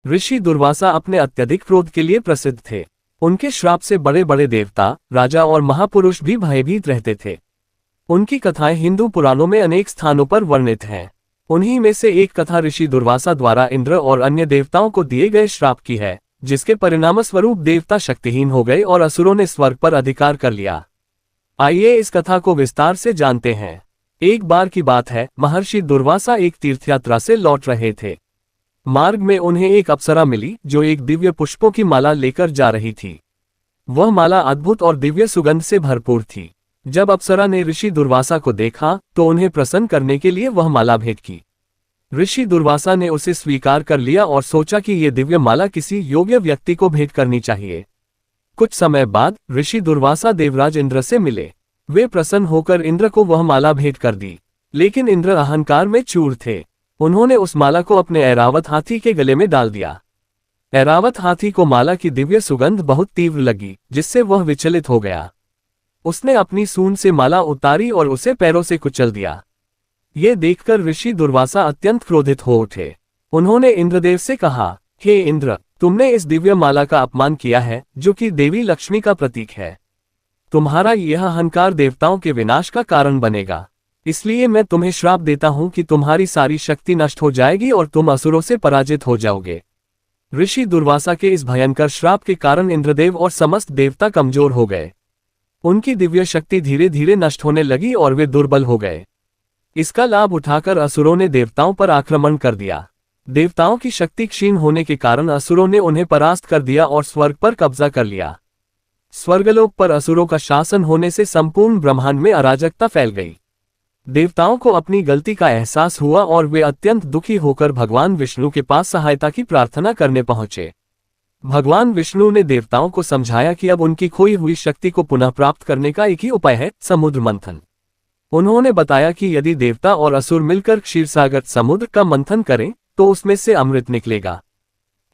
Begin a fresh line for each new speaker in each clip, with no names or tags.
ऋषि दुर्वासा अपने अत्यधिक क्रोध के लिए प्रसिद्ध थे। उनके श्राप से बड़े बड़े देवता, राजा और महापुरुष भी भयभीत रहते थे। उनकी कथाएं हिंदू पुराणों में अनेक स्थानों पर वर्णित हैं। उन्हीं में से एक कथा ऋषि दुर्वासा द्वारा इंद्र और अन्य देवताओं को दिए गए श्राप की है, जिसके परिणामस्वरूप देवता शक्तिहीन हो गए और असुरों ने स्वर्ग पर अधिकार कर लिया। आइए इस कथा को विस्तार से जानते हैं। एक बार की बात है, महर्षि दुर्वासा एक तीर्थयात्रा से लौट रहे थे। मार्ग में उन्हें एक अप्सरा मिली जो एक दिव्य पुष्पों की माला लेकर जा रही थी। वह माला अद्भुत और दिव्य सुगंध से भरपूर थी। जब अप्सरा ने ऋषि दुर्वासा को देखा तो उन्हें प्रसन्न करने के लिए वह माला भेंट की। ऋषि दुर्वासा ने उसे स्वीकार कर लिया और सोचा कि यह दिव्य माला किसी योग्य व्यक्ति को भेंट करनी चाहिए। कुछ समय बाद ऋषि दुर्वासा देवराज इंद्र से मिले। वे प्रसन्न होकर इंद्र को वह माला भेंट कर दी, लेकिन इंद्र अहंकार में चूर थे। उन्होंने उस माला को अपने ऐरावत हाथी के गले में डाल दिया। ऐरावत हाथी को माला की दिव्य सुगंध बहुत तीव्र लगी, जिससे वह विचलित हो गया। उसने अपनी सूंड से माला उतारी और उसे पैरों से कुचल दिया। ये देखकर ऋषि दुर्वासा अत्यंत क्रोधित हो उठे। उन्होंने इंद्रदेव से कहा, हे इंद्र, तुमने इस दिव्य माला का अपमान किया है, जो कि देवी लक्ष्मी का प्रतीक है। तुम्हारा यह अहंकार देवताओं के विनाश का कारण बनेगा। इसलिए मैं तुम्हें श्राप देता हूं कि तुम्हारी सारी शक्ति नष्ट हो जाएगी और तुम असुरों से पराजित हो जाओगे। ऋषि दुर्वासा के इस भयंकर श्राप के कारण इंद्रदेव और समस्त देवता कमजोर हो गए। उनकी दिव्य शक्ति धीरे धीरे नष्ट होने लगी और वे दुर्बल हो गए। इसका लाभ उठाकर असुरों ने देवताओं पर आक्रमण कर दिया। देवताओं की शक्ति क्षीण होने के कारण असुरों ने उन्हें परास्त कर दिया और स्वर्ग पर कब्जा कर लिया। स्वर्गलोक पर असुरों का शासन होने से संपूर्ण ब्रह्मांड में अराजकता फैल गई। देवताओं को अपनी गलती का एहसास हुआ और वे अत्यंत दुखी होकर भगवान विष्णु के पास सहायता की प्रार्थना करने पहुंचे। भगवान विष्णु ने देवताओं को समझाया कि अब उनकी खोई हुई शक्ति को पुनः प्राप्त करने का एक ही उपाय है, समुद्र मंथन। उन्होंने बताया कि यदि देवता और असुर मिलकर क्षीरसागर समुद्र का मंथन करें तो उसमें से अमृत निकलेगा।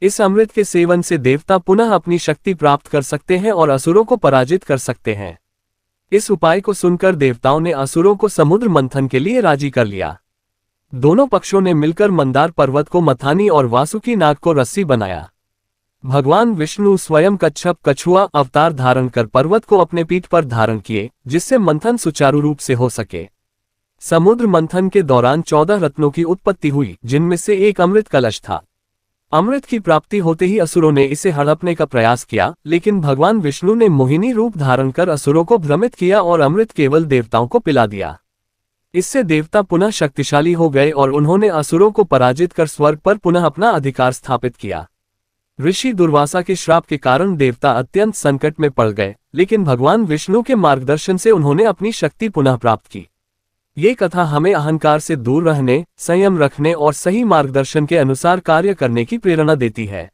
इस अमृत के सेवन से देवता पुनः अपनी शक्ति प्राप्त कर सकते हैं और असुरों को पराजित कर सकते हैं। इस उपाय को सुनकर देवताओं ने असुरों को समुद्र मंथन के लिए राजी कर लिया। दोनों पक्षों ने मिलकर मंदार पर्वत को मथानी और वासुकी नाग को रस्सी बनाया। भगवान विष्णु स्वयं कच्छप कछुआ अवतार धारण कर पर्वत को अपने पीठ पर धारण किए, जिससे मंथन सुचारू रूप से हो सके। समुद्र मंथन के दौरान 14 रत्नों की उत्पत्ति हुई, जिनमें से एक अमृत कलश था। अमृत की प्राप्ति होते ही असुरों ने इसे हड़पने का प्रयास किया, लेकिन भगवान विष्णु ने मोहिनी रूप धारण कर असुरों को भ्रमित किया और अमृत केवल देवताओं को पिला दिया। इससे देवता पुनः शक्तिशाली हो गए और उन्होंने असुरों को पराजित कर स्वर्ग पर पुनः अपना अधिकार स्थापित किया। ऋषि दुर्वासा के श्राप के कारण देवता अत्यंत संकट में पड़ गए, लेकिन भगवान विष्णु के मार्गदर्शन से उन्होंने अपनी शक्ति पुनः प्राप्त की। ये कथा हमें अहंकार से दूर रहने, संयम रखने और सही मार्गदर्शन के अनुसार कार्य करने की प्रेरणा देती है।